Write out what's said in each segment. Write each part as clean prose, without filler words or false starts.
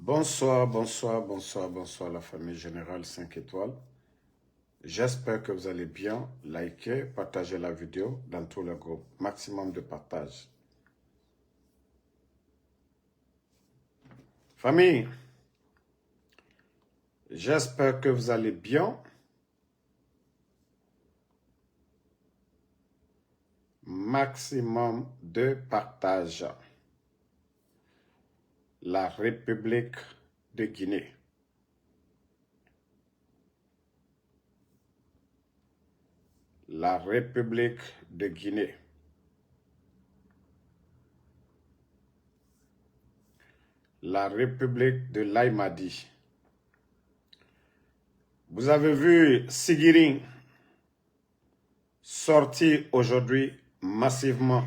Bonsoir, bonsoir, bonsoir, bonsoir la famille Générale 5 étoiles. J'espère que vous allez bien. Likez, partagez la vidéo dans tous les groupes. Maximum de partage. Famille, j'espère que vous allez bien. Maximum de partage. La République de Guinée. La République de Guinée. La République de l'Aïmadi. Vous avez vu Sigiri sorti aujourd'hui massivement.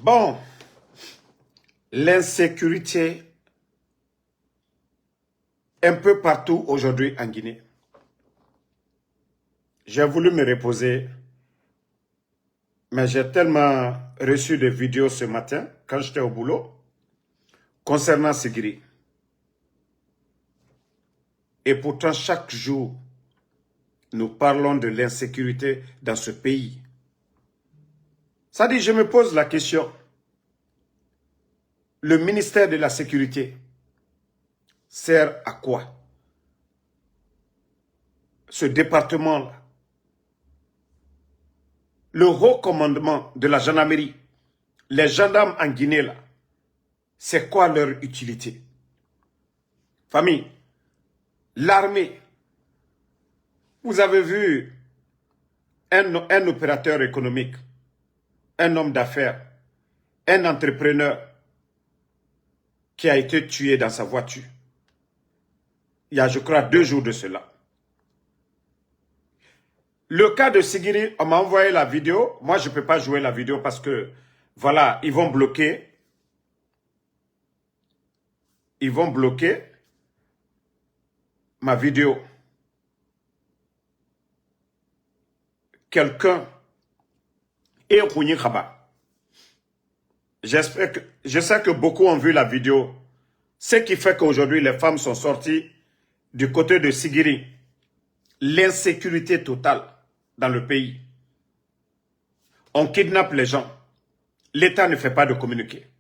Bon, l'insécurité un peu partout aujourd'hui en Guinée. J'ai voulu me reposer, mais j'ai tellement reçu de vidéos ce matin, quand j'étais au boulot, concernant Sigiri. Et pourtant, chaque jour, nous parlons de l'insécurité dans ce pays. Ça dit, je me pose la question, le ministère de la Sécurité sert à quoi? Ce département-là, le haut commandement de la gendarmerie, les gendarmes en Guinée, là, c'est quoi leur utilité? Famille, l'armée, vous avez vu un opérateur économique, un homme d'affaires, un entrepreneur qui a été tué dans sa voiture. Il y a, je crois, 2 jours de cela. Le cas de Sigiri, on m'a envoyé la vidéo. Moi, je ne peux pas jouer la vidéo parce que, voilà, ils vont bloquer. Ils vont bloquer ma vidéo. Quelqu'un est Kouni Khaba. J'espère que, je sais que beaucoup ont vu la vidéo. Ce qui fait qu'aujourd'hui, les femmes sont sorties du côté de Sigiri. L'insécurité totale dans le pays. On kidnappe les gens. L'État ne fait pas de communiqué.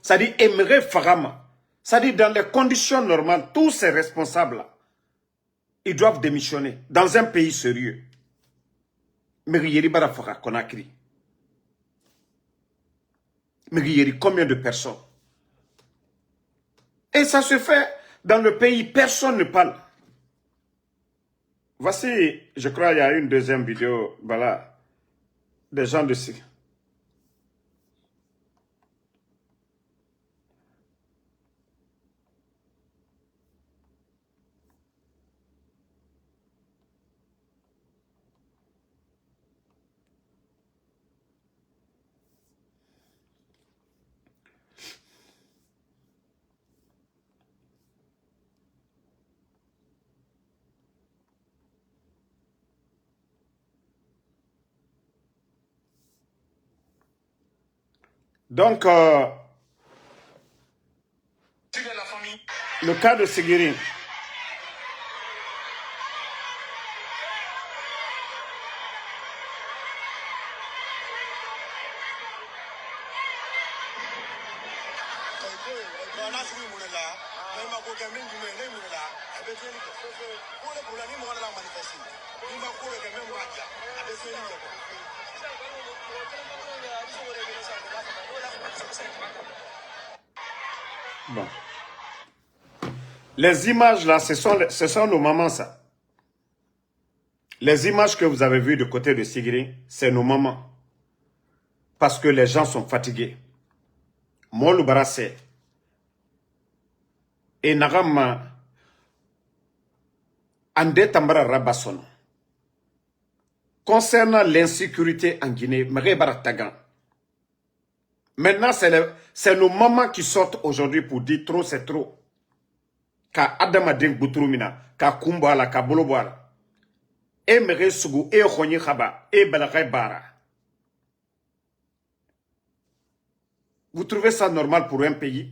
Ça dit, Emre Farama. Ça dit, dans les conditions normales, tous ces responsables-là, ils doivent démissionner dans un pays sérieux. Mériyeri Barafara Konakri. Mériyeri, combien de personnes? Et ça se fait dans le pays, personne ne parle. Voici, je crois, il y a une deuxième vidéo, voilà, des gens de ci. Donc, le cas de Sigiri. Bon. Les images là, ce sont nos mamans ça. Les images que vous avez vues de côté de Sigiri, c'est nos mamans. Parce que les gens sont fatigués. Molu Barassé. Et Nagama Ande Tambara Rabasson. Concernant l'insécurité en Guinée, Tagan. Maintenant, c'est nos mamans qui sortent aujourd'hui pour dire trop, c'est trop. Ka Adama Deng Boutroumina, ka Kumbala, ka Boloboara. Et Mere Sougou, et Khonyi Khaba, et Balakay Bara. Vous trouvez ça normal pour un pays?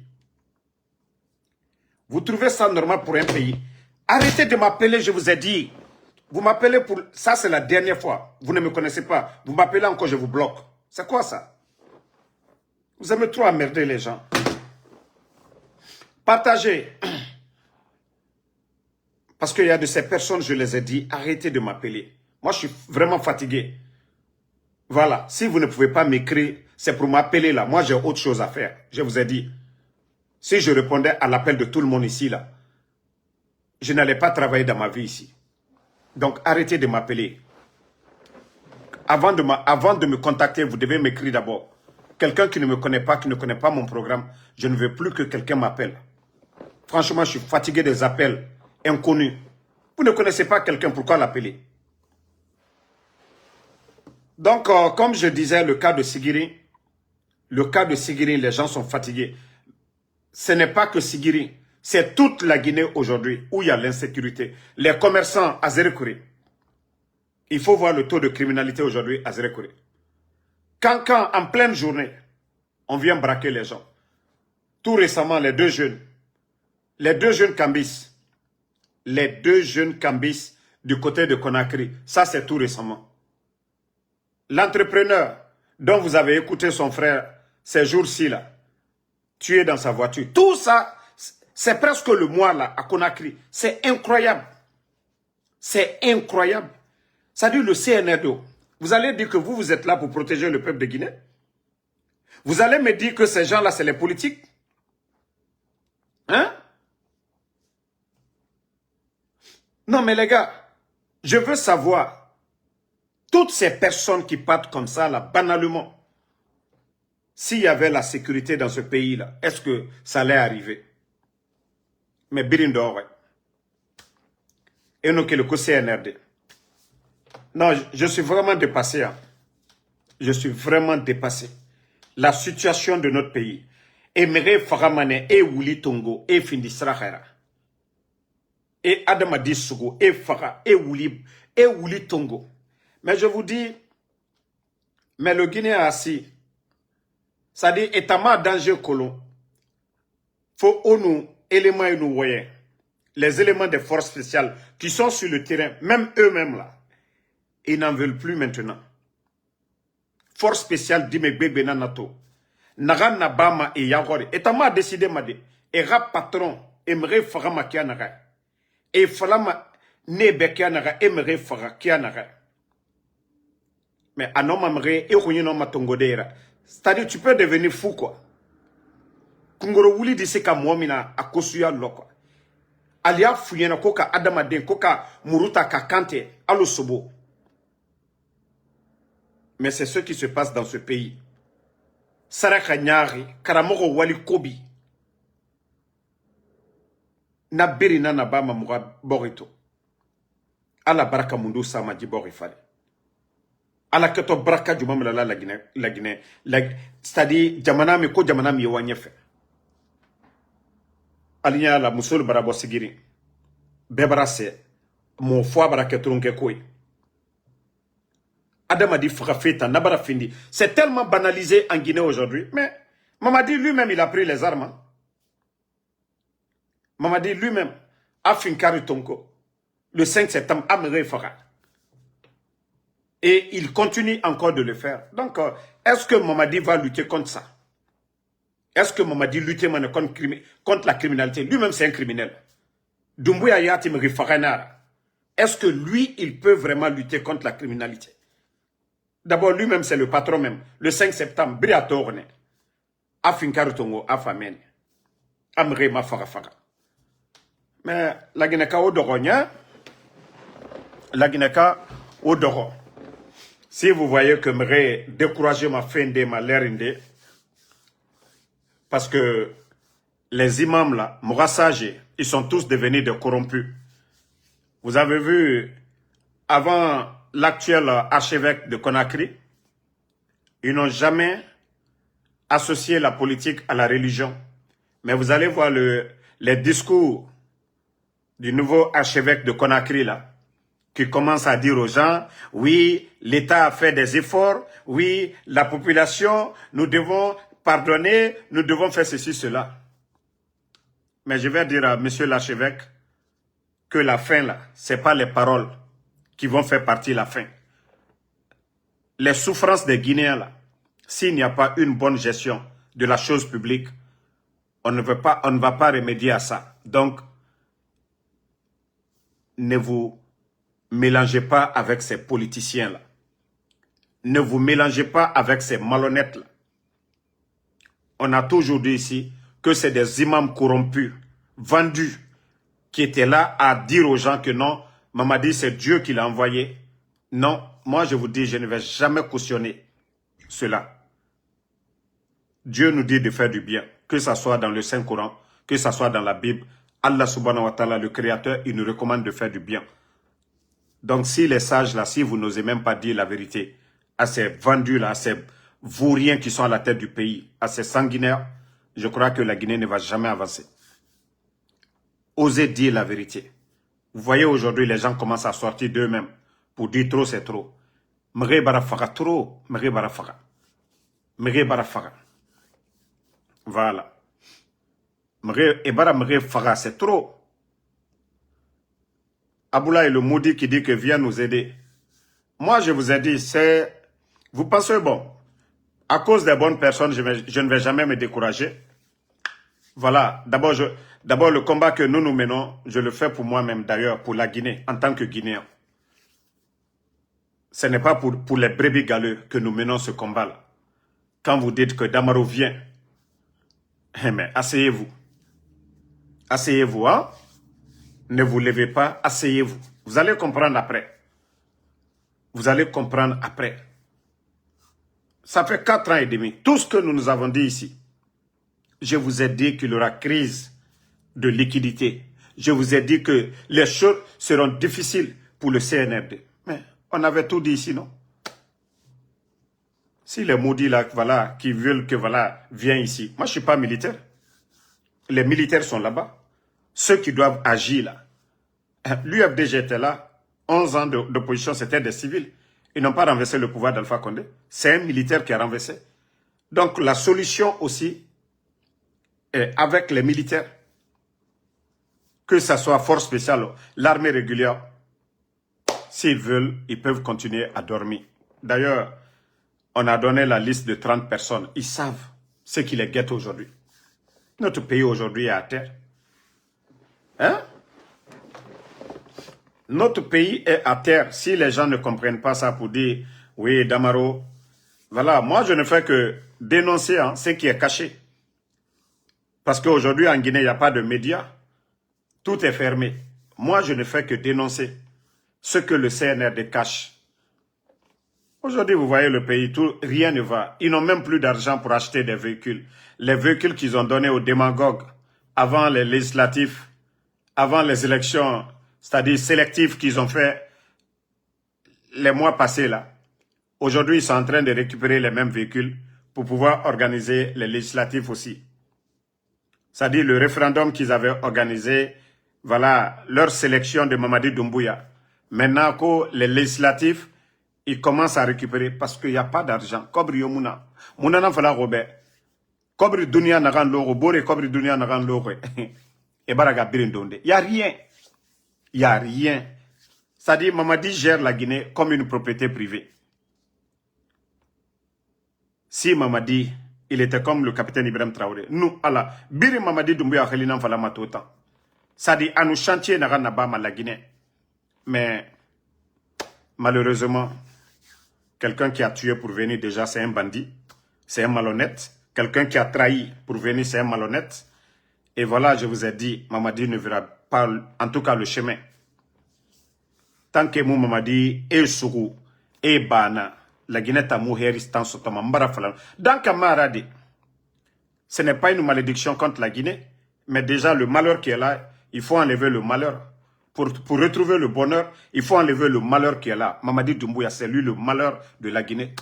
Vous trouvez ça normal pour un pays? Arrêtez de m'appeler, je vous ai dit. Vous m'appelez pour... Ça, c'est la dernière fois. Vous ne me connaissez pas. Vous m'appelez encore, je vous bloque. C'est quoi ça? Vous aimez trop emmerder les gens. Partagez. Parce qu'il y a de ces personnes, je les ai dit, arrêtez de m'appeler. Moi, je suis vraiment fatigué. Voilà. Si vous ne pouvez pas m'écrire, c'est pour m'appeler là. Moi, j'ai autre chose à faire. Je vous ai dit. Si je répondais à l'appel de tout le monde ici, là, je n'allais pas travailler dans ma vie ici. Donc, arrêtez de m'appeler. Avant de me contacter, vous devez m'écrire d'abord. Quelqu'un qui ne me connaît pas, qui ne connaît pas mon programme, je ne veux plus que quelqu'un m'appelle. Franchement, je suis fatigué des appels inconnus. Vous ne connaissez pas quelqu'un, pourquoi l'appeler? Donc, comme je disais, le cas de Sigiri, les gens sont fatigués. Ce n'est pas que Sigiri, c'est toute la Guinée aujourd'hui où il y a l'insécurité. Les commerçants à Zérekouré. Il faut voir le taux de criminalité aujourd'hui à Zérekouré. Quand en pleine journée, on vient braquer les gens. Tout récemment, les deux jeunes Kambis, du côté de Conakry, ça c'est tout récemment. L'entrepreneur dont vous avez écouté son frère ces jours-ci là, tué dans sa voiture. Tout ça, c'est presque le mois là à Conakry. C'est incroyable. C'est incroyable. Ça dit le CNRDO. Vous allez dire que vous êtes là pour protéger le peuple de Guinée? Vous allez me dire que ces gens-là, c'est les politiques? Hein? Non, mais les gars, je veux savoir, toutes ces personnes qui partent comme ça, là, banalement, s'il y avait la sécurité dans ce pays-là, est-ce que ça allait arriver? Mais Birindo, ouais. Et non, que le CNRD. Non, je suis vraiment dépassé. Hein. Je suis vraiment dépassé. La situation de notre pays. Et Mere Faramane, et Wuli Tongo, et Findisra Khera. Et Adamadi Sougou, et Fara, et Wuli Tongo. Mais je vous dis, mais le Guinéen assis, ça dit, étamment danger colon. Faut nous, éléments et nous voyons. Les éléments des forces spéciales qui sont sur le terrain, même eux-mêmes là, ils n'en veulent plus maintenant. Force spéciale d'Imegbe Nato. Naga Nabama et Yagori. Et tama décidé made. Et rap patron. Emre Farama Kianaga. Et Falama Nebe Kianaga. Emre Fara Kianaga. Mais Anoma Mre et Rouyeno Matongodera. C'est-à-dire, tu peux devenir fou quoi. Kungoro Wuli dise ka Mwamina a Kosuya Loko. Alia Fuyena Koka Adamaden Koka Muruta Kakante. Alo Sobo. Mais c'est ce qui se passe dans ce pays. Saraka Nyari, Karamoro Wali Kobi. Nabiri na Nabama Mura Borito. Ala Baraka Mundu Sama di Borifale. Ala Keto Baraka du Mamala la Guinée. C'est-à-dire, Jamanami ko Jamanami Yawanyefe. Alinya la Moussoul Barabo Sigiri. Bebarase. Mon foi Baraketronke Koi. Adamadi Frafeta, Nabara Findi. C'est tellement banalisé en Guinée aujourd'hui. Mais Mamadi lui-même, il a pris les armes. Mamadi lui-même a fait une carré Tonko. Le 5 septembre, Amere Fara. Et il continue encore de le faire. Donc, est-ce que Mamadi va lutter contre ça? Est-ce que Mamadi lutte contre la criminalité? Lui-même, c'est un criminel. Doumbouya Yatim Rifaranara. Est-ce que lui, il peut vraiment lutter contre la criminalité? D'abord, lui-même, c'est le patron même. Le 5 septembre, Briatorne, Afinkarutongo, Afamene. Amre ma faga. Mais la Guinée-Ka au Doronya, la Guinée-Ka au Doro. Si vous voyez que m'aurais découragé ma fin de ma l'air parce que les imams là, Mourassage, ils sont tous devenus des corrompus. Vous avez vu, avant l'actuel archevêque de Conakry, ils n'ont jamais associé la politique à la religion. Mais vous allez voir les discours du nouveau archevêque de Conakry là, qui commence à dire aux gens, oui, l'État a fait des efforts, oui, la population, nous devons pardonner, nous devons faire ceci, cela. Mais je vais dire à monsieur l'archevêque que la fin là, ce n'est pas les paroles qui vont faire partie de la fin. Les souffrances des Guinéens là, s'il n'y a pas une bonne gestion de la chose publique, on ne va pas remédier à ça. Donc, ne vous mélangez pas avec ces politiciens-là. Ne vous mélangez pas avec ces malhonnêtes-là. On a toujours dit ici que c'est des imams corrompus, vendus, qui étaient là à dire aux gens que non, Mamadi, c'est Dieu qui l'a envoyé. Non, moi je vous dis, je ne vais jamais cautionner cela. Dieu nous dit de faire du bien, que ce soit dans le Saint-Coran, que ce soit dans la Bible. Allah subhanahu wa ta'ala, le Créateur, il nous recommande de faire du bien. Donc si les sages là, si vous n'osez même pas dire la vérité à ces vendus là, à ces vauriens qui sont à la tête du pays, à ces sanguinaires, je crois que la Guinée ne va jamais avancer. Osez dire la vérité. Vous voyez aujourd'hui, les gens commencent à sortir d'eux-mêmes pour dire trop, c'est trop. Mre barafaga trop, mre barafaga. Mre barafaga. Voilà. Mre faga, c'est trop. Aboula est le maudit qui dit que viens nous aider. Moi, je vous ai dit, c'est... Vous pensez, bon, à cause des bonnes personnes, je ne vais jamais me décourager. Voilà, d'abord, le combat que nous menons, je le fais pour moi-même d'ailleurs, pour la Guinée, en tant que Guinéen. Ce n'est pas pour les brebis galeux que nous menons ce combat-là. Quand vous dites que Damaro vient, mais asseyez-vous. Asseyez-vous, hein? Ne vous levez pas, asseyez-vous. Vous allez comprendre après. Vous allez comprendre après. Ça fait 4 ans et demi. Tout ce que nous avons dit ici, je vous ai dit qu'il y aura crise de liquidité. Je vous ai dit que les choses seront difficiles pour le CNRD. Mais on avait tout dit ici, non? Si les maudits là, voilà, qui veulent que voilà, viennent ici. Moi, je ne suis pas militaire. Les militaires sont là-bas. Ceux qui doivent agir là. L'UFDG était là. 11 ans d'opposition, c'était des civils. Ils n'ont pas renversé le pouvoir d'Alpha Condé. C'est un militaire qui a renversé. Donc la solution aussi est avec les militaires. Que ce soit force spéciale, l'armée régulière. S'ils veulent, ils peuvent continuer à dormir. D'ailleurs, on a donné la liste de 30 personnes. Ils savent ce qui les guette aujourd'hui. Notre pays aujourd'hui est à terre. Hein? Notre pays est à terre. Si les gens ne comprennent pas ça pour dire, oui, Damaro, voilà, moi je ne fais que dénoncer ce qui est caché. Parce qu'aujourd'hui en Guinée, il n'y a pas de médias. Tout est fermé. Moi je ne fais que dénoncer ce que le CNRD cache. Aujourd'hui, vous voyez le pays, rien ne va. Ils n'ont même plus d'argent pour acheter des véhicules. Les véhicules qu'ils ont donnés aux démagogues avant les législatifs, avant les élections, c'est-à-dire sélectives qu'ils ont fait les mois passés là. Aujourd'hui, ils sont en train de récupérer les mêmes véhicules pour pouvoir organiser les législatifs aussi. C'est-à-dire le référendum qu'ils avaient organisé, voilà, leur sélection de Mamadi Doumbouya. Maintenant que les législatifs, ils commencent à récupérer parce qu'il n'y a pas d'argent. Kobri Yomuna. Mounana Fala Robert. Kobri Dunia Nagan Loro. Bore Kobri Dunia Nagan Loro. Et Baraga Birindonde. Il n'y a rien. Il n'y a rien. C'est-à-dire, Mamadi gère la Guinée comme une propriété privée. Si Mamadi, il était comme le capitaine Ibrahim Traoré. Nous, Allah, Biri Mamadi Doumbouya Khalinan Fala Matota. C'est-à-dire, à nous chantier Nagan Nabama la Guinée. Mais, malheureusement, quelqu'un qui a tué pour venir déjà, c'est un bandit. C'est un malhonnête. Quelqu'un qui a trahi pour venir, c'est un malhonnête. Et voilà, je vous ai dit, Mamadi ne verra pas, en tout cas, le chemin. Tant que mon Mamadi est sourou, et bana, la Guinée t'a mouhéris tant sotama mbara falan. Dans Kamaradi, ce n'est pas une malédiction contre la Guinée, mais déjà le malheur qui est là, il faut enlever le malheur. Pour retrouver le bonheur, il faut enlever le malheur qui est là. Mamadi Doumbouya, c'est lui le malheur de la Guinée.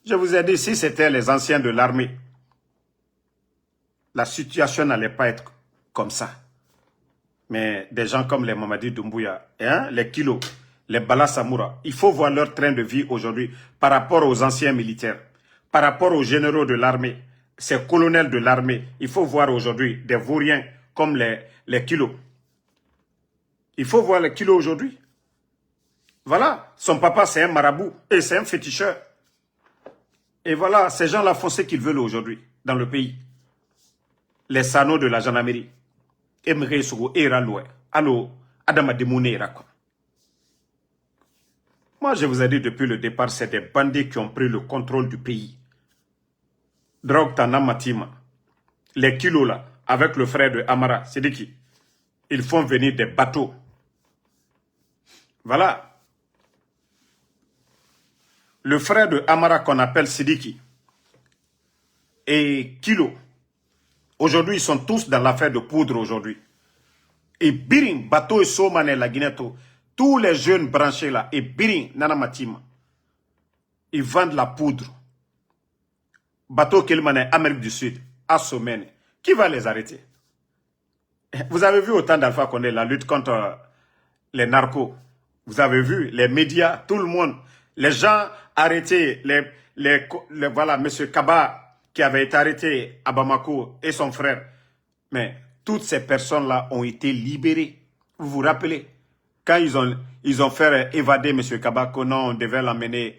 Je vous ai dit, si c'était les anciens de l'armée, la situation n'allait pas être comme ça. Mais des gens comme les Mamadi Doumbouya, hein, les Kilo, les Bala Samoura, il faut voir leur train de vie aujourd'hui par rapport aux anciens militaires, par rapport aux généraux de l'armée, ces colonels de l'armée. Il faut voir aujourd'hui des vauriens comme les Kilos. Il faut voir les Kilos aujourd'hui. Voilà, son papa c'est un marabout et c'est un féticheur. Et voilà, ces gens-là font ce qu'ils veulent aujourd'hui dans le pays. Les sanots de la gendarmerie. Emre Sogo, Era Loué. Allo, Adama Demoune Era quoi. Moi, je vous ai dit depuis le départ, c'est des bandits qui ont pris le contrôle du pays. Drogue Tana Matima. Les Kilos là, avec le frère de Amara, c'est dit qui? Ils font venir des bateaux. Voilà. Le frère de Amara qu'on appelle Sidiki et Kilo, aujourd'hui ils sont tous dans l'affaire de poudre aujourd'hui. Et Birin, bateau et Somane, la Guinée, tous les jeunes branchés là, et Birin, Nanamatima, ils vendent la poudre. Bateau Kelmane, Amérique du Sud, à Somane. Qui va les arrêter? Vous avez vu au temps d'Alpha Condé la lutte contre les narcos. Vous avez vu les médias, tout le monde, les gens arrêtés, voilà, M. Kaba qui avait été arrêté à Bamako et son frère. Mais toutes ces personnes-là ont été libérées. Vous vous rappelez? Quand ils ont fait évader M. Kaba, qu'on devait l'emmener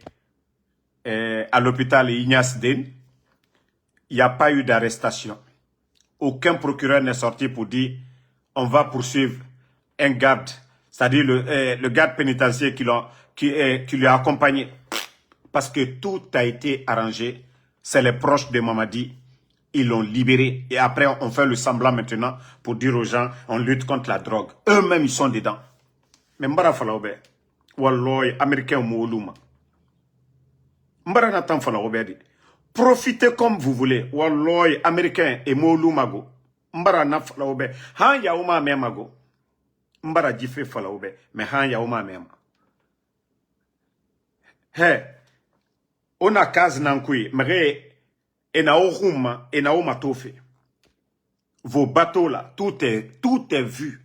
à l'hôpital Ignace Den, il n'y a pas eu d'arrestation. Aucun procureur n'est sorti pour dire on va poursuivre un garde, c'est-à-dire le garde pénitentiaire qui lui a accompagné. Parce que tout a été arrangé. C'est les proches de Mamadi. Ils l'ont libéré. Et après, on fait le semblant maintenant pour dire aux gens on lutte contre la drogue. Eux-mêmes, ils sont dedans. Mais Mbara Falaoube, Walloy, Américain Moulouma. Mbara Natan Falaoube, profitez comme vous voulez. Walloy, Américain et Mouloumago. Mbara Nafalaoube. Han Yaouma Memago. Mbara Djife Falaoube. Mais Han Yaouma Mema. Hey. On a case nankui, mais enaoma tofe. Vos bateaux là, tout est vu.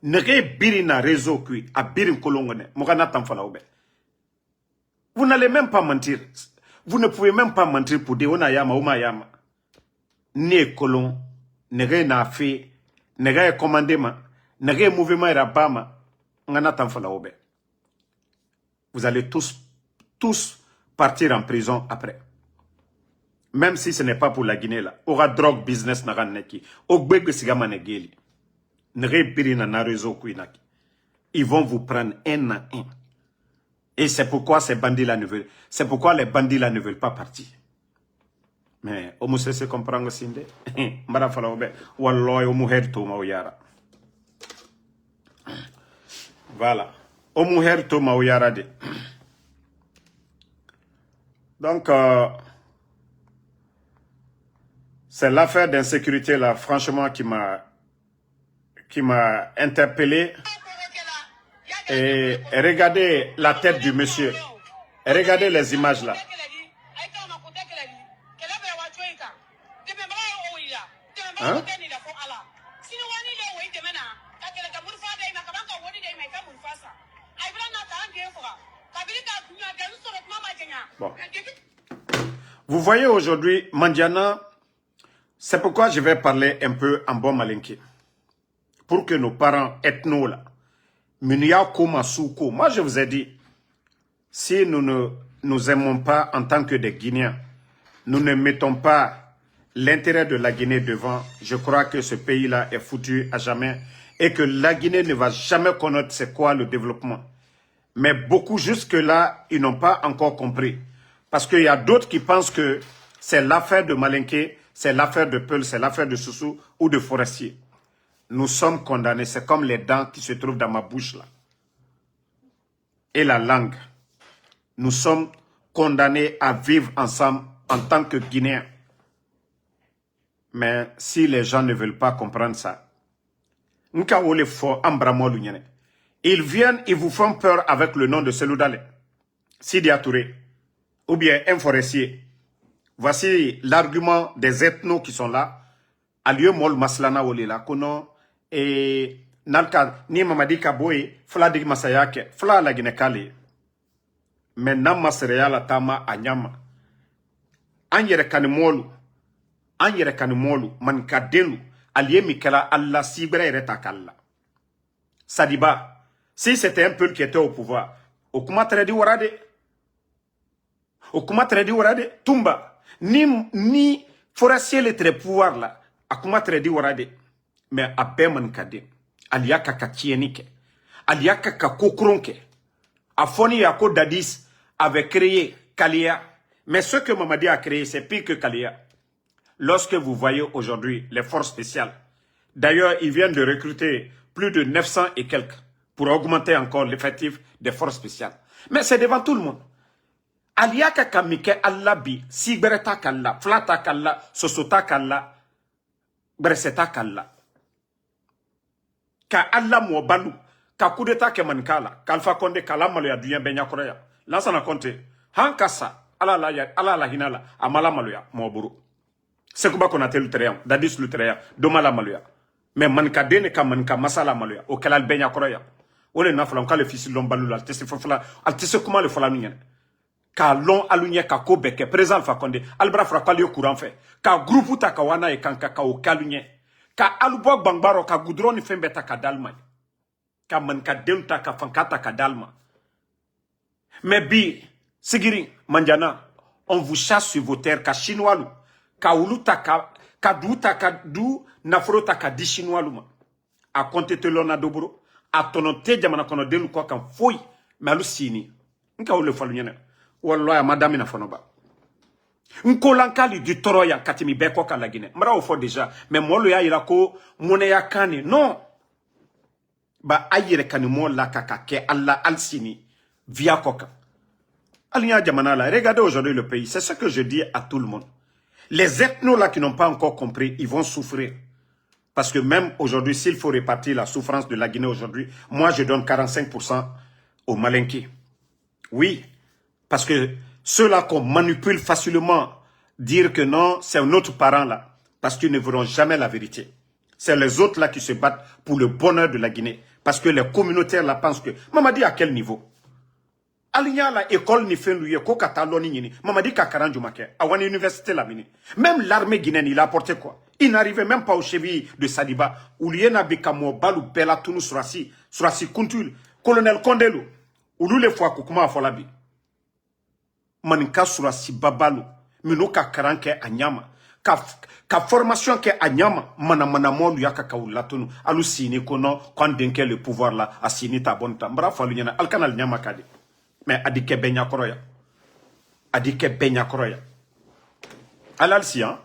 Nere birina réseau kui, a birin kolongone, mogana tamfalaoube. Vous n'allez même pas mentir. Vous ne pouvez même pas mentir pour dire ona yama, oma yama. Ne kolon, nere na fait, nere commandement, nere mouvement rabama, ngana tamfalaoube. Vous allez tous partir en prison après. Même si ce n'est pas pour la Guinée là. Aura drogue business na ganeki. Ogbeg sigama negeli. Nere birina na réseau kuinaki. Ils vont vous prendre un à un. Et c'est pourquoi ces bandits là ne veulent. C'est pourquoi les bandits là ne veulent pas partir. Mais omu se comprendre sinde. Mbara fala obe. Walloy omu herto maoyara. Voilà. Omu herto maoyara de. Donc, c'est l'affaire d'insécurité là, franchement, qui m'a interpellé. Et regardez la tête du monsieur. Et regardez les images là. Hein? Bon. Vous voyez aujourd'hui, Mandiana, c'est pourquoi je vais parler un peu en bon malinké. Pour que nos parents ethno là, moi je vous ai dit, si nous ne nous aimons pas en tant que des Guinéens, nous ne mettons pas l'intérêt de la Guinée devant, je crois que ce pays-là est foutu à jamais et que la Guinée ne va jamais connaître c'est quoi le développement. Mais beaucoup jusque-là, ils n'ont pas encore compris. Parce qu'il y a d'autres qui pensent que c'est l'affaire de Malinké, c'est l'affaire de Peul, c'est l'affaire de Soussou ou de Forestier. nous sommes condamnés. C'est comme les dents qui se trouvent dans ma bouche là. Et la langue. Nous sommes condamnés à vivre ensemble en tant que Guinéens. Mais si les gens ne veulent pas comprendre ça, ils viennent, ils vous font peur avec le nom de Seloudale, Sidi Touré, ou bien un forestier. Voici l'argument des ethnos qui sont là. Alieu mol maslana wolela kono et nalka ni mamadi kaboy fla dig masayake fla la ginekali. Mais nam masreya la tama anyama. Anyere kanimolu. Anyere kanimolu man kadelu alié mikela Allah sibre retakalla. Sadiba, si c'était un peuple qui était au pouvoir, okuma tredi warade. Okuma tredi warade tumba ni forestier le très pouvoir là. Akuma tredi warade. Mais abe man kade. Aliaka katienike. Aliaka kakokronke. Afoni yako dadis avait créé Kalia. Mais ce que Mamadi a créé, c'est pire que Kalia. Lorsque vous voyez aujourd'hui les forces spéciales, d'ailleurs, ils viennent de recruter plus de 900 et quelques pour augmenter encore l'effectif des forces spéciales. Mais c'est devant tout le monde. Aliaka kamike allabi, sigreta kalla, flata kalla, sosota kalla, breseta kalla. Ka Allah mo balu, ka kudeta ke mankala, kalfa konde kala malo ya dunya benya korea. Lansa na konte, hankasa, ala la hinala, amala malo ya mo buru. Sekuba konate lutreya, dadis lutreya, domala malo ya. Mais manka dene ka manka masala malo ya, o kalal benya korea. Ole na fala le fils lombalu la, altese kuma le fala nunyene. Ka lon alunye ka ko beke, présent fa konde, albra frappa le courant fait. Ka groupe ta kawana e kanka ka o kalunye. Ka alubok bangbaro ka goudron fembeta ka dalma. Ka manka delta ka fankata ka dalma. Mais bi, sigiri, manjana, on vous chasse sur vos terres, ka chinois, ka uluta ka douta ka du, nafrota ka di chinois luma. A compte te lona dobro, a tonote jamana kono delu kwa kan foi, mais alu sini. Nka ule falu nyene. Walloya madame na fonoba. Nkolankali du toroya katimi beko ka la Guinée. Mra ofo déjà, mais molo ya irako mone ya kane. Non. Ba ayire kani mo la kaka ke Allah al sini. Via Koka. Regardez aujourd'hui le pays. C'est ce que je dis à tout le monde. Les ethnos là qui n'ont pas encore compris, ils vont souffrir. Parce que même aujourd'hui, s'il faut répartir la souffrance de la Guinée aujourd'hui, moi je donne 45% aux Malinqués. Oui. Parce que ceux-là qu'on manipule facilement, dire que non, c'est un autre parent là. Parce qu'ils ne verront jamais la vérité. C'est les autres là qui se battent pour le bonheur de la Guinée. Parce que les communautaires là pensent que... Mamadi à quel niveau? Alinya la école ni fait lui ko kataloni ni mamadi kakaranju make awan université la mini même l'armée guinéenne il a apporté quoi, il n'arrivait même pas aux chevilles de Sadiba ou liena bikamo balu bela tunu surasi kuntul colonel Kondelu ou le fois kuma folabi manika surasi babalu mino kakaranke anyama ka formation ke anyama mana molu yaka kaulatunu alusini kono quand denke le pouvoir là asini ta bonta mbra falu nyana alkanal nyama kadi. Mais adike benya koroya. Adike benya koroya. Alal siyan.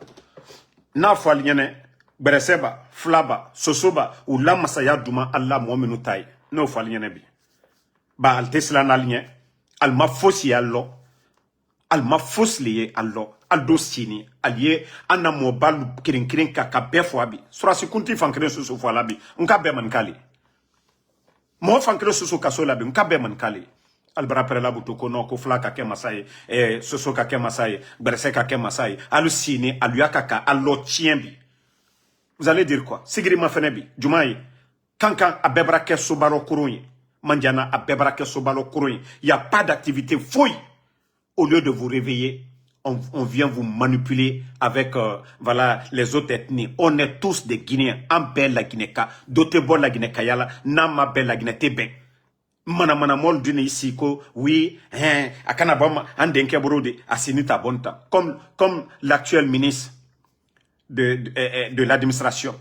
Na fwal nyene. Bereseba, flaba, sosoba. Ou la masaya duma Allah mwomenu tay. No fwal nyene bi. Ba al tesla na linye. Al ma fosi allo. Al ma fos liye allo. Al dosini. Al ye anna mo balu kirin ka befwa bi. Surasi kunti fankren susu fwala bi. Nka be man kali. Mo fankren susu kaso la bi. Nka be man kali. Albra prela butuko no ko flaka ke masai soso ka ke masai berse ka ke masai alusini aluyaka ka allo tienbi. Vous allez dire quoi? Sigiri ma fenebi jumayi kankan abebra ke sobaro kuroyi mandiana abebra ke sobaro kuroyi. Il y a pas d'activité fouille. Au lieu de vous réveiller, on vient vous manipuler avec voilà les autres ethnies. On est tous des Guinéens. En belle la Guinée-ka, Dotebo la Guinée-ka yala, nama belle la Guinée-tebe. Mana mol dune ici ko oui akana bama andenke brode asinita bonta comme l'actuel ministre de l'administration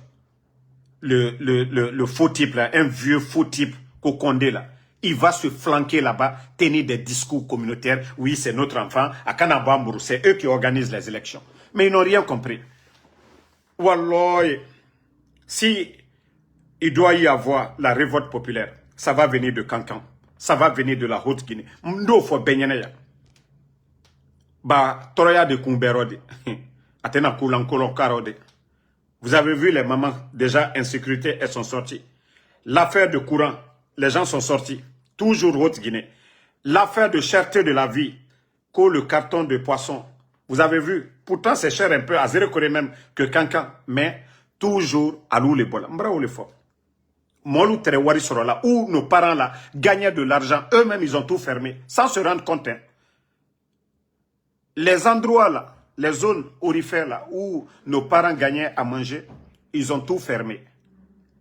le faux type là, un vieux faux type qu'au Condé là, il va se flanquer là-bas, tenir des discours communautaires. Oui, c'est notre enfant akana bamburu, c'est eux qui organisent les élections, mais ils n'ont rien compris. Wallah, si il doit y avoir la révolte populaire. Ça va venir de Kankan. Ça va venir de la Haute-Guinée. Mdo fo benyeneya. Ba toroya de Kumberode. Atena Koulankolon Karode. Vous avez vu les mamans, déjà en sécurité, elles sont sorties. L'affaire de courant, les gens sont sortis. Toujours Haute-Guinée. L'affaire de cherté de la vie, que le carton de poisson. Vous avez vu, pourtant c'est cher un peu, à 0 même que Kankan, mais toujours à l'ou les bola. Mbra ou les fort. Molou Terewari sera là, où nos parents là gagnaient de l'argent, eux-mêmes ils ont tout fermé, sans se rendre compte. Hein. Les endroits là, les zones aurifères là, où nos parents gagnaient à manger, ils ont tout fermé.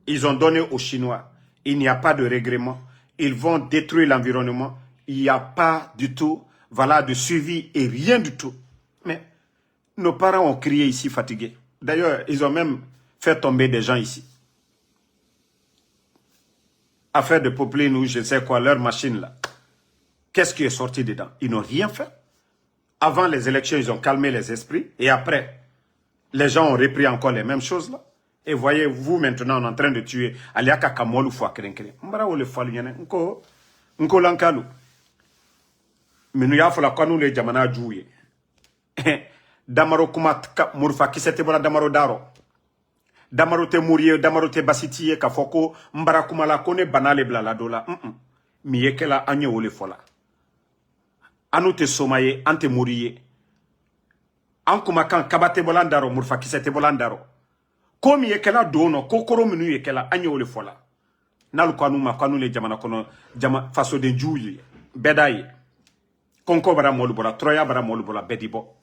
Ils ont donné aux Chinois. Il n'y a pas de règlement. Ils vont détruire l'environnement. Il n'y a pas du tout, voilà, de suivi et rien du tout. Mais nos parents ont crié ici fatigués. D'ailleurs, ils ont même fait tomber des gens ici. Affaire de Popeline ou je sais quoi, leur machine là. Qu'est-ce qui est sorti dedans? Ils n'ont rien fait. Avant les élections, ils ont calmé les esprits. Et après, les gens ont repris encore les mêmes choses là. Et voyez, vous maintenant, on est en train de tuer Aliaka Kamolu Fouakrenkere. Mbara ou le Falunyane. Nko Lankalu. Mais nous y a fallu nous les Jamana jouer. Damaro Kumat Murfa qui s'était voilà Damaro Daro. Damaro te mourir, Damaro te basitiye Kafoko, Mbara Kumala kone banale blaladola. Miyekela anye ou le fola. Anu te somaye, ante mouriye. Ankumakan kabate bolandaro, Murfa qui s'était bolandaro. Comme yekela dono, kokoro minu yekela anye ou le fola. Nalu kwa nou le Jamana kono, faso de jouye, bedaye. Konko bara molubola, troya bara molubola, bedibo.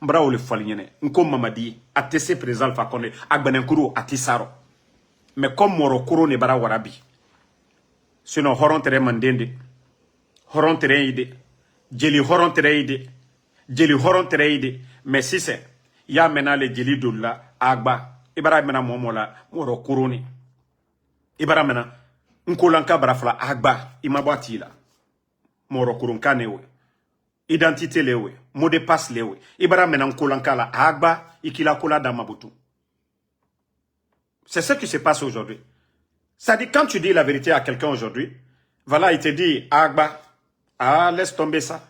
Mbra ou le falinyene. Nko mamadi, atese présent fa konde, agbenenkuru atisaro. Mais comme moro kuro ne bara warabi. Sinon, horon tere mandende. Horon tere ide. Jeli horon tere ide. Jeli horon tere ide. Mais si c'est, ya mena le jeli doula, agba. Ibara mena momola, moro kuro ni. Ibara mena, nkolanka barafla agba, imabati la. Moro kurunka newe. Identité lewe. Mot de passe lewe. Ibara mena nkolanka la agba, ikila kola damabutu. C'est ce qui se passe aujourd'hui. Ça dit, quand tu dis la vérité à quelqu'un aujourd'hui, voilà, il te dit, agba, ah, laisse tomber ça.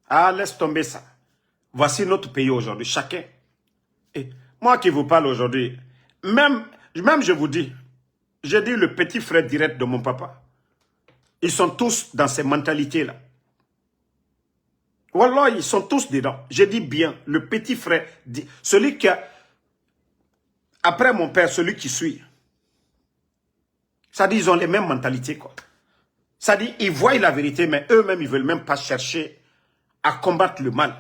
Ah, laisse tomber ça. Voici notre pays aujourd'hui, chacun. Et moi qui vous parle aujourd'hui, même je vous dis, j'ai dit le petit frère direct de mon papa. Ils sont tous dans ces mentalités-là. Wallah, ils sont tous dedans. J'ai dit bien, le petit frère, celui qui a, après mon père, celui qui suit. Ça dit, ils ont les mêmes mentalités, quoi. Ça dit, ils voient la vérité, mais eux-mêmes, ils ne veulent même pas chercher à combattre le mal.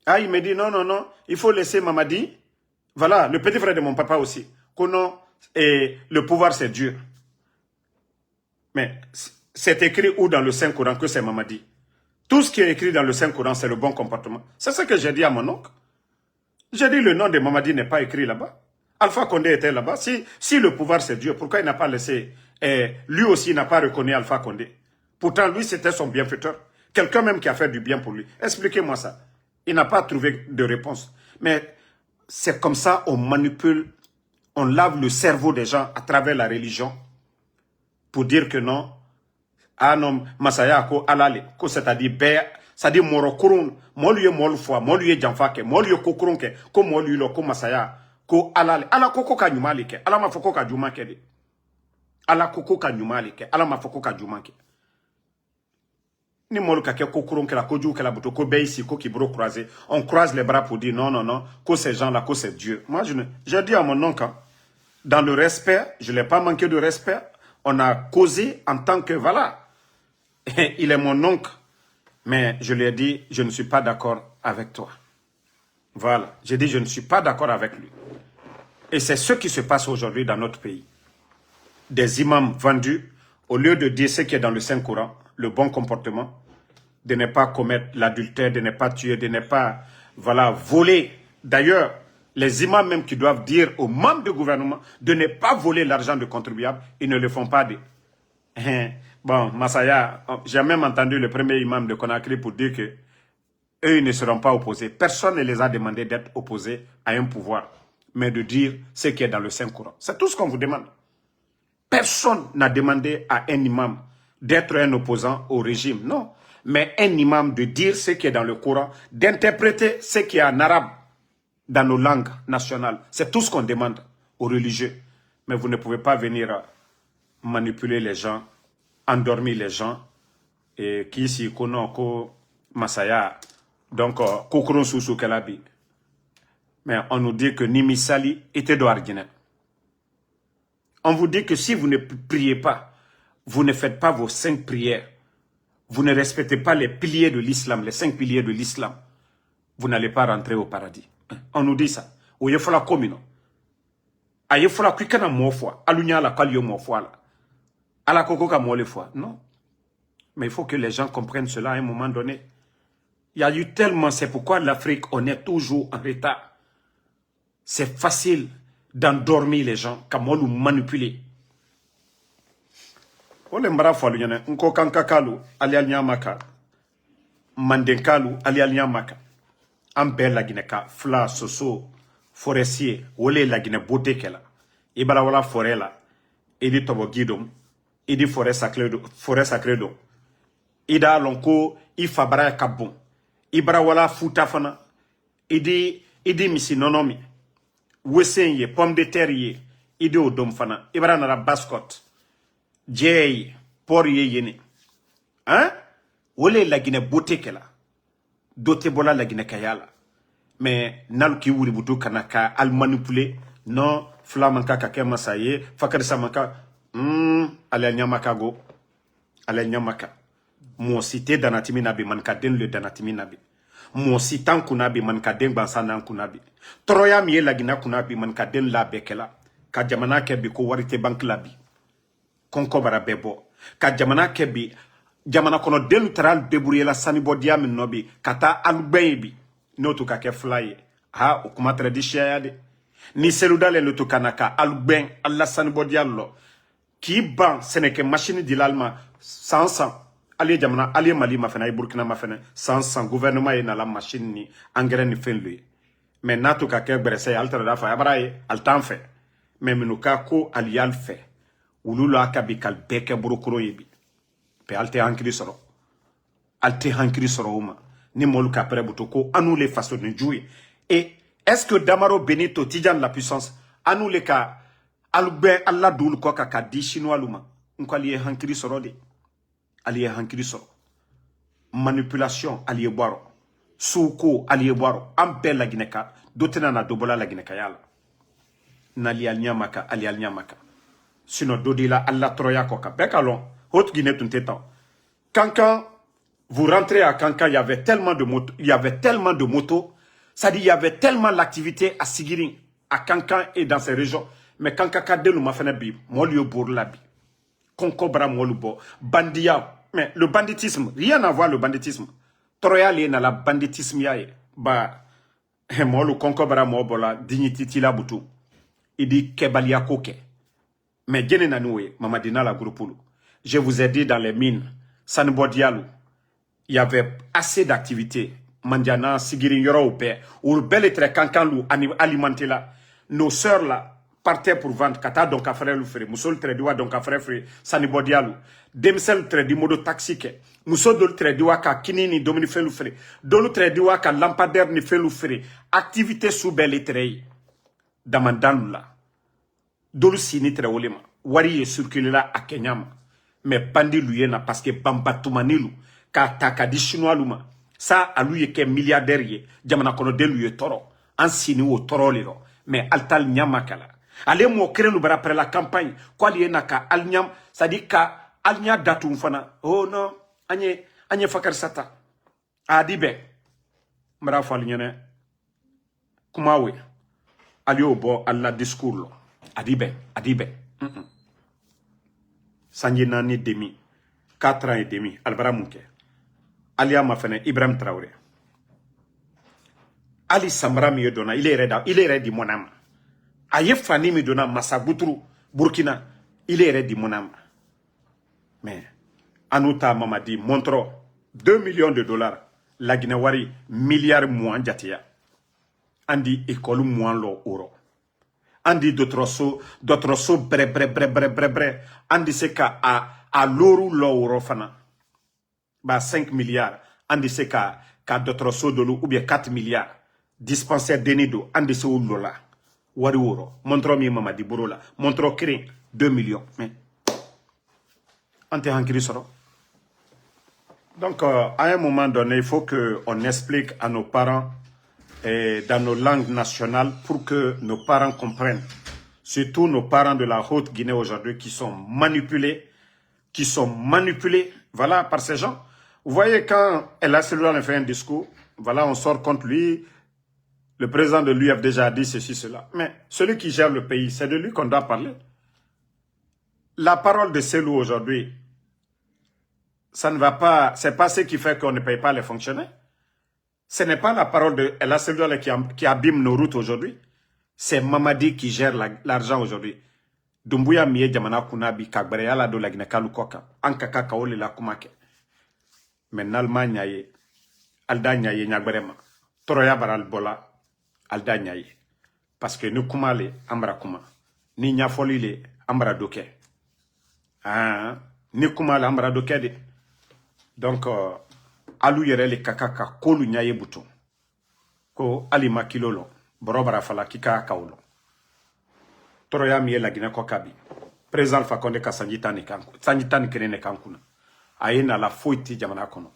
Ah, il me dit, non, non, non, il faut laisser Mamadi. Voilà, le petit frère de mon papa aussi. Et le pouvoir, c'est Dieu. Mais c'est écrit où dans le Saint-Coran que c'est Mamadi? Tout ce qui est écrit dans le Saint-Coran, c'est le bon comportement. C'est ce que j'ai dit à mon oncle. J'ai dit le nom de Mamadi n'est pas écrit là-bas. Alpha Condé était là-bas. Si le pouvoir c'est Dieu, pourquoi il n'a pas laissé... lui aussi n'a pas reconnu Alpha Condé. Pourtant, lui, c'était son bienfaiteur. Quelqu'un même qui a fait du bien pour lui. Expliquez-moi ça. Il n'a pas trouvé de réponse. Mais c'est comme ça, on manipule, on lave le cerveau des gens à travers la religion pour dire que non, ah non, Masaya ko alale, ko c'est-à-dire c'est-à-dire moro kurun, mo liye mol foi, mo liye janfake, mo liye kokurun ke, ko mo liye lo ko Masaya ko alale, ala koko ka nyumali ke, ala mafoko ka juma ke de. Ala koko ka nyumali ke, ala mafoko ka juma ke. Ni mol ka ke kokurun ke la ko jou ke la buto ko be ici ko ki bro croisé, on croise les bras pour dire non non non, que ces gens là, que c'est Dieu. Moi je dis à mon oncle, dans le respect, je l'ai pas manqué de respect. On a causé en tant que, voilà, il est mon oncle. Mais je lui ai dit, je ne suis pas d'accord avec toi. Voilà, j'ai dit, je ne suis pas d'accord avec lui. Et c'est ce qui se passe aujourd'hui dans notre pays. Des imams vendus, au lieu de dire ce qui est dans le Saint-Coran, le bon comportement, de ne pas commettre l'adultère, de ne pas tuer, de ne pas, voilà, voler. D'ailleurs, les imams même qui doivent dire aux membres du gouvernement de ne pas voler l'argent de contribuables, ils ne le font pas. Bon, Masaya, j'ai même entendu le premier imam de Conakry pour dire que eux, ils ne seront pas opposés. Personne ne les a demandé d'être opposés à un pouvoir. mais de dire ce qui est dans le Saint-Coran. C'est tout ce qu'on vous demande. Personne n'a demandé à un imam d'être un opposant au régime, non. Mais un imam de dire ce qui est dans le Coran, d'interpréter ce qui est en arabe dans nos langues nationales. C'est tout ce qu'on demande aux religieux. Mais vous ne pouvez pas venir manipuler les gens, endormir les gens, et qui ici connaît Masaya, donc Kokron Soussou Kelabi. Mais on nous dit que Nimisali était d'Ouarguinet. On vous dit que si vous ne priez pas, vous ne faites pas vos 5 prières, vous ne respectez pas les piliers de l'islam, les 5 piliers de l'islam, vous n'allez pas rentrer au paradis. On nous dit ça. Ou il faut la commune. Il faut la kwikana mofwa. Alunya la kalio mofwa la. Ala koko ka mo le fois. Non. Mais il faut que les gens comprennent cela à un moment donné. Il y a eu tellement, c'est pourquoi l'Afrique, on est toujours en retard. C'est facile d'endormir les gens, comme on nous manipuler. Ole mbara fo alunyane, nko kankakalu, ali alnyamaka. Mandenkalu, ali alnyamaka. Ambe la gineka, fla, soso, forestier, ole la gine bote kela. Ibala wala forêt la, idi tobo gidom, idi forêt sacré do. Ida lonko, ifabara kabon. Ibara wala futa fana, idi misi nonomi. Wesen ye, pomme de terre ye, idi odom fana. Ibara nara bascot. Djey, por ye yene. Hein? Ole la gine bote kela. Dote bola la gine kayala. Mais nalu ki wuri butu kanaka al manipuler. Non, flamanka kake masaye, fakari samaka. Ale nyamaka go. Ale nyamaka. Mon cité danatimi nabi mankaden le danatimi nabi. Mon citan kunabi mankaden bansanan kunabi. Troya miye lagina kunabi mankaden la bekela. Ka jamana kebi ko warite bank labi. Konko bara bebo. Ka jamana kebi jamana kono delu taral debrouiller la sanibo diam nobi kata albebi notu kake fly ha okuma tradition ya de ni seludale notu kanaka alben alla sanibo diallo ki ban seneke machine di l'allemand 100 ali jamana ali mali mafena burkina mafena 100 gouvernement na la machine ni engrais ni fenlui mais natu kake brese altra da fa abraye altan fait mais minuka ko alial fait ulula akabi kal beke burukuro yebi pe alte hankiri soro alte hankiri soro uma ni molu kapere butoko anou les façons de jouer et est-ce que Damaro Benito Tidjane la puissance anou les ka alube alla dul ko ka di chinois luma nko ali hankiri soro de ali hankiri soro manipulation ali boiro souko ali boiro ampe la gineka dotena na dobola la gineka yala nali alnyamaka ali alnyamaka sinon dodila alla troya ko ka bekalon haute Guinée tout temps. Quand vous rentrez à Kankan, il y avait tellement de motos, ça dit il y avait tellement l'activité à Sigiring, à Kankan et dans ces régions. Mais Kankan kadelu m'a fait bi, molio bour labi, konkobra molubo, bandia. Mais le banditisme, rien à voir le banditisme. Troya li na la banditisme yae, ba molu konkobra mobola dignité la butu. Il dit kebalia koke. Mais gene nanoué, mamadina la groupulu. Je vous ai dit dans les mines, Sanibodialou, il y avait assez d'activités. Mandiana, Sigirin, Yorope, ou bel et très cancanlou, alimenté là. Nos sœurs là partaient pour vendre, Kata donc à frère le frère, Moussol Trédoua donc à frère frère, Sanibodialou, Demsel Trédi modo taxique, Moussol de Trédoua ka Kinini domini fait le frère, Dolo Trédoua ka lampadaire ni fait le frère, activité sous bel et très, Damandan là, Dolo Sini Tréolema, Wari est circulé là à Kenyama. Mais bandi luyena parce que bambatumanilu ka takadi chinois luma ça aluye ke milliardaire ye jamana kono de luye toro ansini wo toro liro mais altal nyamakala ale mo krenu bara après la campagne ko aliena ka alnyam ça dit ka alnya datum fana oh non anye fakar sata adibe mara fal nyene kumawe alio bo alla discours lo adibe Sanjina ni demi 4 ans et demi albara munke Alia mafene Ibrahim Traoré Ali Samra mi dona il est redi monam aye fani mi dona Massaboutru Burkina il est redi monam mais Anouta Mamadi montre 2 millions de dollars la Guinée wari milliard moins jatia andi école moins lo euro andi d'autres so bre andi se ka a loru lo fana ba 5 milliards andi se ka d'autres so dolu ou bien 4 milliards dispensaire denido andi se lola wari woro montro mi mama di burola montro krin 2 millions mais ante hankiri soro. Donc à un moment donné il faut que on explique à nos parents dans nos langues nationales pour que nos parents comprennent. Surtout nos parents de la Haute-Guinée aujourd'hui qui sont manipulés, voilà, par ces gens. Vous voyez, quand El Asseloula fait un discours, voilà, on sort contre lui, le président de l'UFDG a dit ceci, cela. Mais celui qui gère le pays, c'est de lui qu'on doit parler. La parole de Selou aujourd'hui, ça ne va pas, c'est pas ce qui fait qu'on ne paye pas les fonctionnaires. Ce n'est pas la parole de El Asseloula qui abîme nos routes aujourd'hui. C'est Mamadi qui gère l'argent aujourd'hui. Dumbuya miye jamana kunabi kagbere yala do lagine kalu koka. Anka kaka ole la kumake. Mais nalma nyaye. Alda nyaye nyagberema. Toroya baral bola. Alda nyaye. Parce que nous kumale ambra kuma. Ni nyafoli le ambra doke. Ah, ni kumale ambra doke de. Donc, alu yere le kakaka kolu nyaye bouton. Ko alima kilolo. Borobara fala kika kaulo. Toroya miye la Guinée Kokabi. Président Alpha Condé ka sanjitani kirene kankuna. Aina la foiti jamana kono.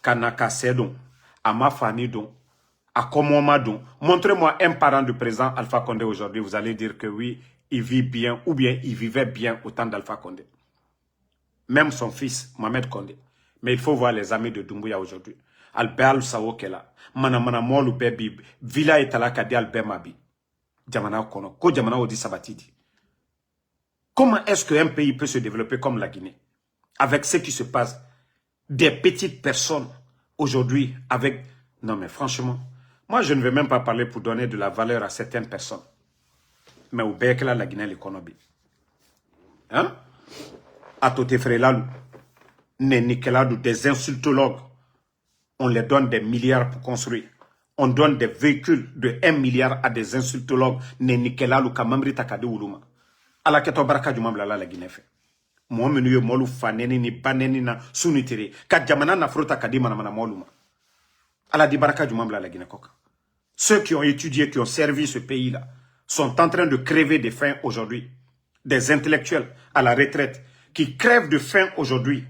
Kanaka sedon. Ama fani don. Akomoma don. Montrez-moi un parent du président Alpha Condé aujourd'hui. Vous allez dire que oui, il vit bien ou bien il vivait bien au temps d'Alpha Condé. Même son fils, Mohamed Condé. Mais il faut voir les amis de Doumbouya aujourd'hui. Albert Sawo Kela. Mana molu bebi. Villa etala kadi Albert Mabi. Jamana kono. Ko jamana odi sabatidi. Comment est-ce qu'un pays peut se développer comme la Guinée? Avec ce qui se passe. Des petites personnes. Aujourd'hui, avec... Non mais franchement. Moi je ne vais même pas parler pour donner de la valeur à certaines personnes. Mais au Bekela la Guinée l'économie. Hein? À Tote Frelalou. Nenikelaou des insultologues. On les donne des milliards pour construire. On donne des véhicules de 1 milliard à des insultologues. Nenikelaou kamamri takade uluma. Ala keto baraka jumambla la Guinée fait. Moi menu yo molu faneni ni baneni na sunitiri. Ka jamana na frota kadima na mana moluma. Ala di baraka jumambla la Guinée koka. Ceux qui ont étudié, qui ont servi ce pays-là, sont en train de crever de faim aujourd'hui. Des intellectuels à la retraite qui crèvent de faim aujourd'hui.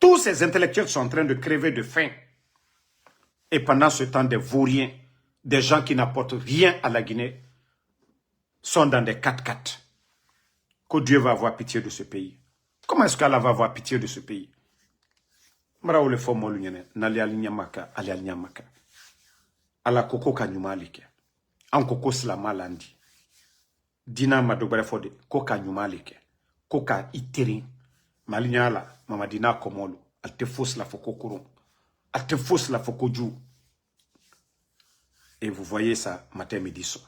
Tous ces intellectuels sont en train de crever de faim. Et pendant ce temps, des vauriens, des gens qui n'apportent rien à la Guinée, sont dans des 4x4. Que Dieu va avoir pitié de ce pays. Comment est-ce qu'Allah va avoir pitié de ce pays? Maraoule fo molunyene, nali alinyamaka, ali alinyamaka. Ala koko kanyumalike. An koko slama landi. Dina madobare fode, koka nyumalike. Koka itiri. Malinyala, mamadina komolu. Alte fos la foko kurum. Alte fos la foko jou. Et vous voyez ça matin, midi, soir.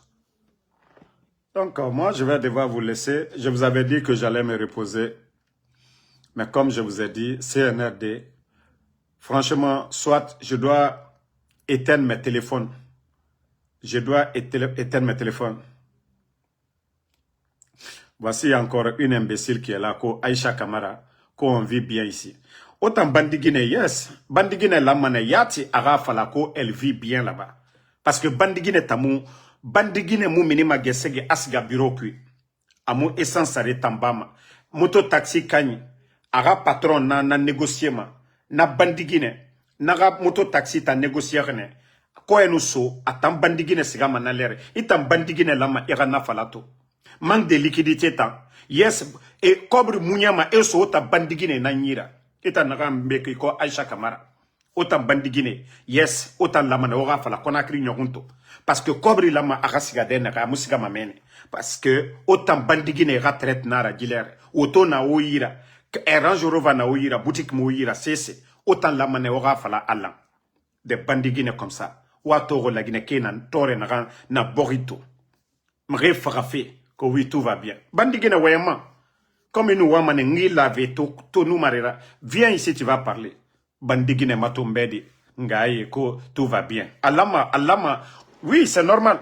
Donc, moi, je vais devoir vous laisser. Je vous avais dit que j'allais me reposer. Mais comme je vous ai dit, CNRD, franchement, soit je dois éteindre mes téléphones. Je dois éteindre mes téléphones. Voici encore une imbécile qui est là, Aïcha Kamara, qu'on vit bien ici. Autant Bandigine, yes, Bandigine Lamane Yati Arafalako, elle vit bien là-bas. Parce que Bandigine Tamou, Bandigine Mou Minima Gesege Asga Bureau Kui, Amou Essence Sare Tambama, Moto Taxi Kani, Ara patron na négocié ma, na Bandigine, Naga Moto Taxi ta négocié rene, Koenu so, Atam Bandigine Sigama Nalere, Itam Bandigine Lama Irana Falato. Manque de liquidité tant. Yes, et Kobre Mounyama eso ta Bandigine Nanyira. Eta Nagam Beki ko Aïcha Kamara. Autant Bandigine, yes, autant Lamana Ora Fala Konakri Nyogunto. Parce que Kobre Lama Arasigaden Naka Musiga Mamene. Parce que autant Bandigine retraite Nara Giler. Auto na Oira. Rangerova na Oira. Boutique Mouira. Cesse. Autant Lamane Ora Fala Allan. Des Bandigine comme ça. Ouatoro la Guinée Kenan. Tore na Borito. Mre Farafé. Que oui, tout va bien. Bandigine Wayama. Comme nous Wamane Ngi lave to nous marera. Viens ici, tu vas parler. Bandigine Matombedi. Ngaye ko tout va bien. Alama. Oui, c'est normal.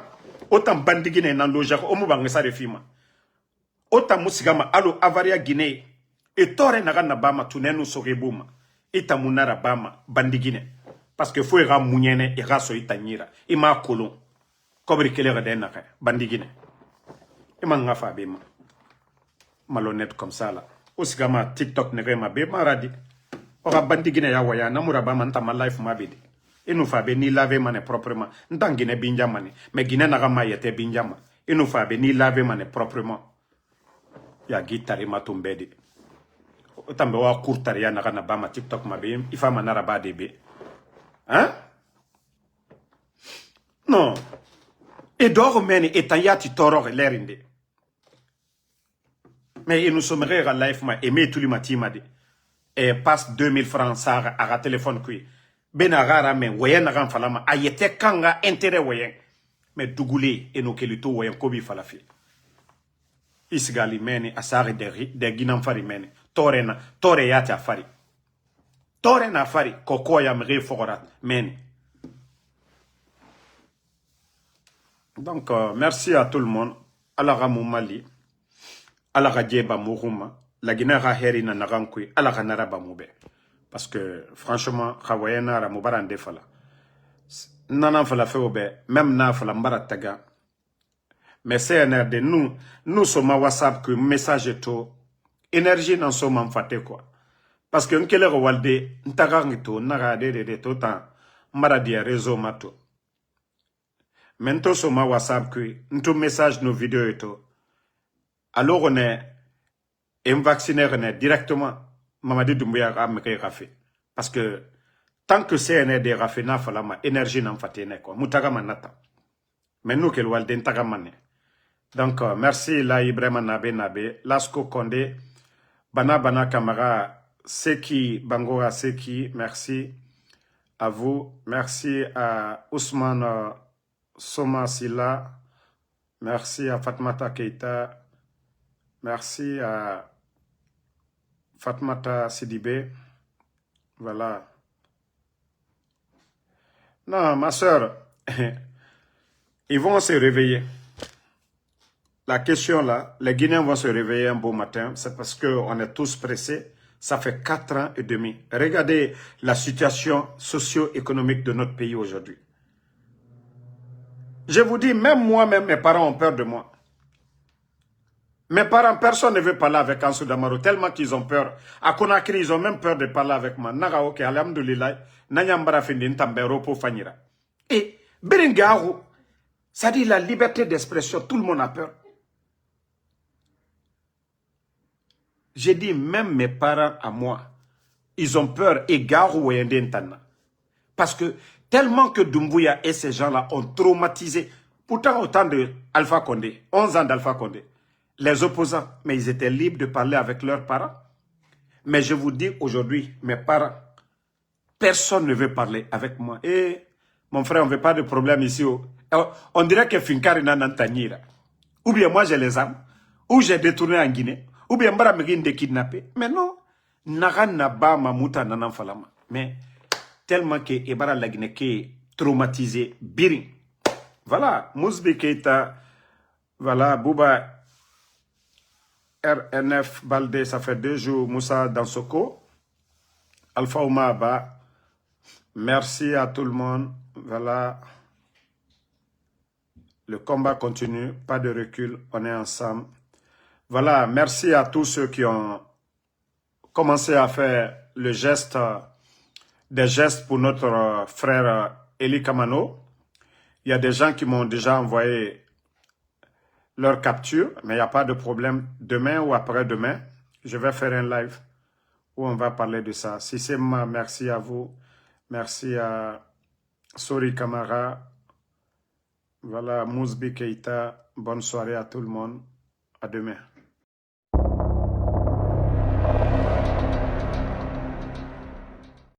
Autant bandigine nan lojako, omu bangesa de fima. Autant musigama, alo avaria Guinée. Et tore naga na bama, tunenu sorebuma. Ita munara bama, bandigine. Parce que faut ira mounyene, ira so ita nyira. Ima kolon. Kobri kele redena kaya, bandigine. Ima ngafa bema. Malhonnête comme ça là. Osigama TikTok nege ma bema radi. Ora bandigine ya waya, namura bama nta ma life ma bede. Il nous fait ni laver mané proprement. N'tang Guinée binjamani. Mais Guinée n'a pas été binjama. Il nous fait ni laver mané proprement. Ya guitare matumbedi. Otambe wa kurtaria na kana bama TikTok mabe. Ifa manara ba debe. Hein? Non. Et d'or meni etayati toro lerinde. Mais il nous sommerait à life ma aimé tout le matin et passe 2000 francs ça à téléphone kui. Benagara men woyen nagan falama ayete kanga intérêt woyen mais dougoulé et no kelito woyen kobi falafi isgali meni asari de ginam fari meni tore yati afari tore na fari koko ya mre forat meni. Donc merci à tout le monde. Allah ramou mali Allah radjeba mouruma la Guinée heri na nagankui Allah ranaraba moube. Parce que, franchement, Khawayena Ramoubara Ndefala. Nanan fala feobe, même na fala mbara taga. Mais CNRD, nous sommes à WhatsApp que message est tout. Énergie n'en sommes en faté quoi. Parce que n'kele rewalde, n'tagangito, n'arade de tout mbara dia réseau mato. Maintenant, sommes à WhatsApp que, n'to message nos vidéos et tout. Alors on est, vacciné directement. Mamadi Doumbouya a me rafé. Parce que tant que CNRD rafé na falama énergie n'en fatene quoi. Mutaga manata. Mais nous que l'oualden tagamane. Donc merci la Ibrahima Nabe Lasco Condé Bana Kamara Seki Bangoa Seki merci à vous. Merci à Ousmane Soma Silla. Merci à Fatmata Keita. Merci à Fatmata Sidibé, voilà. Non, ma soeur, ils vont se réveiller. La question là, les Guinéens vont se réveiller un beau matin, c'est parce qu'on est tous pressés. Ça fait 4 ans et demi. Regardez la situation socio-économique de notre pays aujourd'hui. Je vous dis, même moi-même, mes parents ont peur de moi. Mes parents, personne ne veut parler avec Ansou Damaro, tellement qu'ils ont peur. À Conakry, ils ont même peur de parler avec moi. Naga ok, alhamdoulilah, nanyambara findi ntambero po fanyira. Et, Berengaru, ça dit la liberté d'expression, tout le monde a peur. J'ai dit, même mes parents à moi, ils ont peur et Garou et Ndentana. Parce que, tellement que Doumbouya et ces gens-là ont traumatisé, pourtant autant de Alpha Condé, 11 ans d'Alpha Condé. Les opposants, mais ils étaient libres de parler avec leurs parents. Mais je vous dis aujourd'hui, mes parents, personne ne veut parler avec moi. Et mon frère, on ne veut pas de problème ici. On dirait que Finkari n'a n'entanyira. Ou bien moi j'ai les armes, ou j'ai détourné en Guinée, ou bien Mbara me de kidnapper. Mais non, Naran Naba Mamouta Nanan Falama. Mais tellement que Ebara la Guinée qui est traumatisé, Birin. Voilà, Mousbi Keita, voilà, Bouba. RNF Baldé, ça fait 2 jours. Moussa Dansoko. Alpha Oumaba. Merci à tout le monde. Voilà. Le combat continue. Pas de recul. On est ensemble. Voilà. Merci à tous ceux qui ont commencé à faire le geste, des gestes pour notre frère Eli Kamano. Il y a des gens qui m'ont déjà envoyé leur capture, mais il n'y a pas de problème. Demain ou après-demain, je vais faire un live où on va parler de ça. Si c'est moi, merci à vous. Merci à Sori Kamara. Voilà, Mousbi Keita. Bonne soirée à tout le monde. À demain.